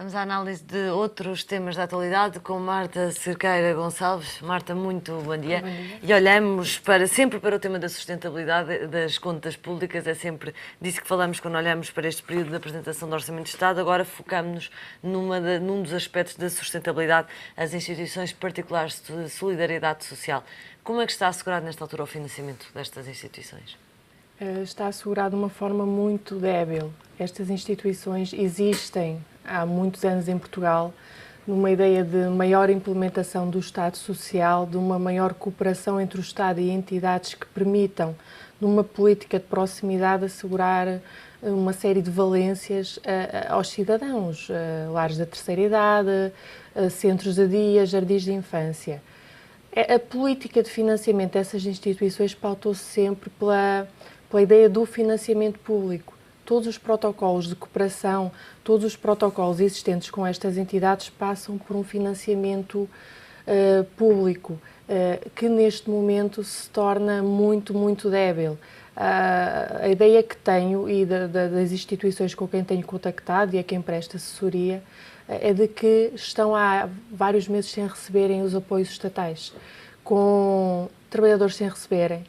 Vamos à análise de outros temas da atualidade com Marta Cerqueira Gonçalves. Marta, muito bom dia. Bom dia. E olhamos sempre para o tema da sustentabilidade das contas públicas. É sempre disso que falamos quando olhamos para este período de apresentação do Orçamento de Estado. Agora focamos-nos num dos aspectos da sustentabilidade, as instituições particulares de solidariedade social. Como é que está assegurado nesta altura o financiamento destas instituições? Está assegurado de uma forma muito débil. Estas instituições existem há muitos anos em Portugal, numa ideia de maior implementação do Estado Social, de uma maior cooperação entre o Estado e entidades que permitam, numa política de proximidade, assegurar uma série de valências aos cidadãos, lares da terceira idade, centros de dia, jardins de infância. A política de financiamento dessas instituições pautou-se sempre pela ideia do financiamento público. Todos os protocolos de cooperação, todos os protocolos existentes com estas entidades passam por um financiamento público, que neste momento se torna muito, muito débil. A ideia que tenho e das instituições com quem tenho contactado e a quem presta assessoria é de que estão há vários meses sem receberem os apoios estatais, com trabalhadores sem receberem,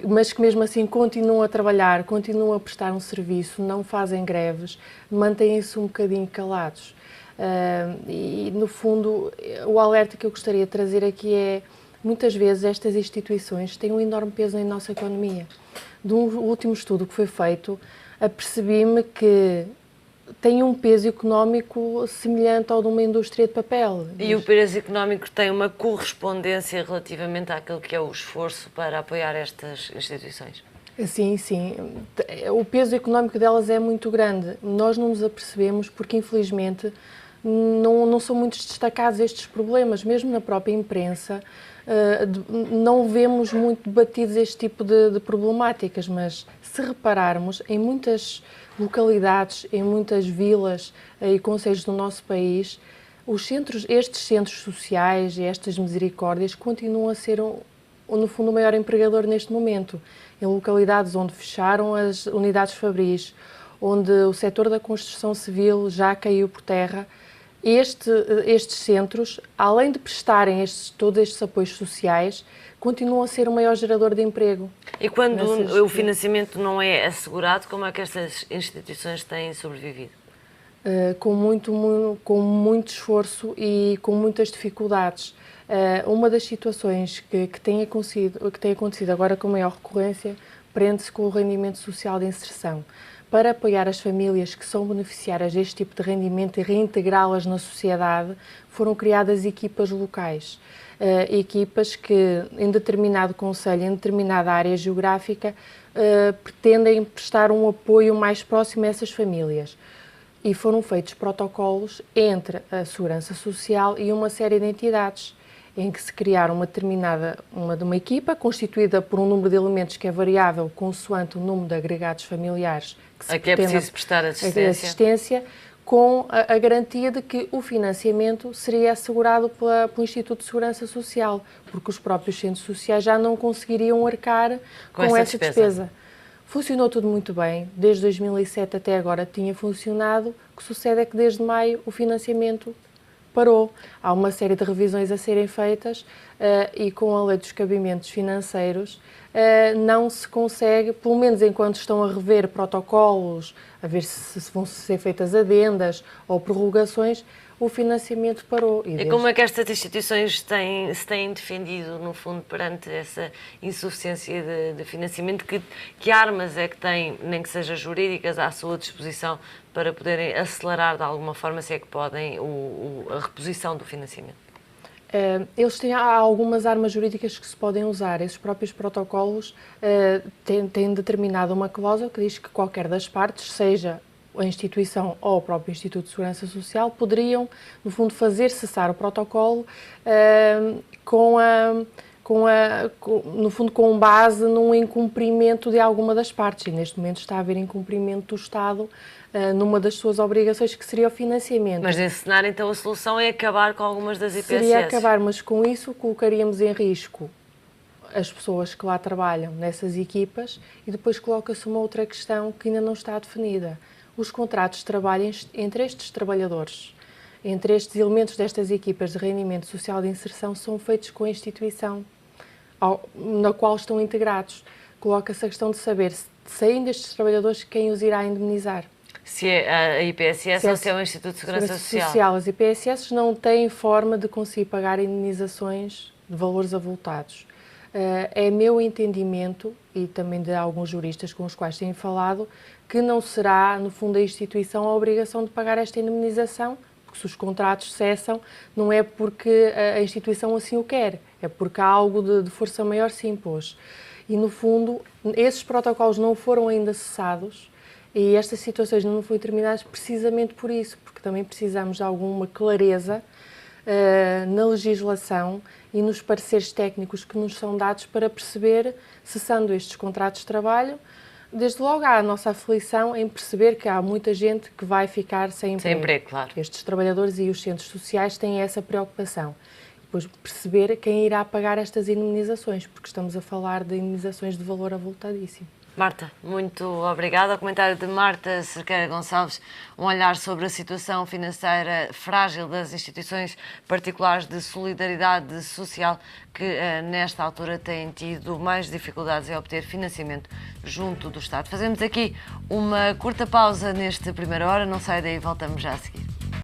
mas que mesmo assim continuam a trabalhar, continuam a prestar um serviço, não fazem greves, mantêm-se um bocadinho calados. E, no fundo, o alerta que eu gostaria de trazer aqui é, muitas vezes estas instituições têm um enorme peso na nossa economia. De um último estudo que foi feito, apercebi-me que tem um peso económico semelhante ao de uma indústria de papel. E o peso económico tem uma correspondência relativamente àquilo que é o esforço para apoiar estas instituições? Sim, sim. O peso económico delas é muito grande. Nós não nos apercebemos porque, infelizmente, não são muito destacados estes problemas. Mesmo na própria imprensa, não vemos muito debatidos este tipo de problemáticas, mas se repararmos, em muitas localidades, em muitas vilas e concelhos do nosso país, estes centros sociais e estas misericórdias continuam a ser, no fundo, o maior empregador neste momento. Em localidades onde fecharam as unidades fabris, onde o setor da construção civil já caiu por terra, estes centros, além de prestarem todos estes apoios sociais, continuam a ser o maior gerador de emprego. E quando o financiamento não é assegurado, como é que estas instituições têm sobrevivido? Com muito esforço e com muitas dificuldades. Uma das situações que tem acontecido agora com maior recorrência prende-se com o rendimento social de inserção. Para apoiar as famílias que são beneficiárias deste tipo de rendimento e reintegrá-las na sociedade, foram criadas equipas locais. Equipas que, em determinado concelho, em determinada área geográfica, pretendem prestar um apoio mais próximo a essas famílias. E foram feitos protocolos entre a Segurança Social e uma série de entidades, em que se criaram uma equipa constituída por um número de elementos que é variável consoante o número de agregados familiares que se é preciso prestar assistência, com a garantia de que o financiamento seria assegurado pelo Instituto de Segurança Social, porque os próprios centros sociais já não conseguiriam arcar com essa despesa. Funcionou tudo muito bem, desde 2007 até agora tinha funcionado. O que sucede é que desde maio o financiamento parou. Há uma série de revisões a serem feitas e com a lei dos cabimentos financeiros não se consegue, pelo menos enquanto estão a rever protocolos, a ver se vão ser feitas adendas ou prorrogações, o financiamento parou. E como é que estas instituições se têm defendido, no fundo, perante essa insuficiência de financiamento? Que armas é que têm, nem que sejam jurídicas, à sua disposição para poderem acelerar de alguma forma, se é que podem, a reposição do financiamento? Eles têm algumas armas jurídicas que se podem usar. Esses próprios protocolos têm determinado uma cláusula que diz que qualquer das partes, seja a instituição ou o próprio Instituto de Segurança Social, poderiam, no fundo, fazer cessar o protocolo no fundo, com base num incumprimento de alguma das partes. E neste momento está a haver incumprimento do Estado numa das suas obrigações, que seria o financiamento. Mas nesse cenário, então, a solução é acabar com algumas das IPSS? Seria acabar, mas com isso colocaríamos em risco as pessoas que lá trabalham nessas equipas e depois coloca-se uma outra questão que ainda não está definida. Os contratos de trabalho entre estes trabalhadores entre estes elementos destas equipas de rendimento social de inserção são feitos com a instituição na qual estão integrados. Coloca-se a questão de saber, saindo destes trabalhadores, quem os irá indemnizar. Se é a IPSS ou se é o Instituto de Segurança Social. As IPSS não têm forma de conseguir pagar indemnizações de valores avultados. É meu entendimento, e também de alguns juristas com os quais tenho falado, que não será, no fundo, a instituição a obrigação de pagar esta indemnização, porque se os contratos cessam, não é porque a instituição assim o quer, é porque algo de força maior se impôs. E, no fundo, esses protocolos não foram ainda cessados e estas situações não foram terminadas precisamente por isso, porque também precisamos de alguma clareza na legislação e nos pareceres técnicos que nos são dados para perceber, cessando estes contratos de trabalho, desde logo há a nossa aflição em perceber que há muita gente que vai ficar sem emprego. Sem emprego, claro. Estes trabalhadores e os centros sociais têm essa preocupação. Depois perceber quem irá pagar estas indemnizações, porque estamos a falar de indemnizações de valor avultadíssimo. Marta, muito obrigada. O comentário de Marta Cerqueira Gonçalves, um olhar sobre a situação financeira frágil das instituições particulares de solidariedade social que, nesta altura, têm tido mais dificuldades em obter financiamento junto do Estado. Fazemos aqui uma curta pausa neste primeira hora, não sai daí, voltamos já a seguir.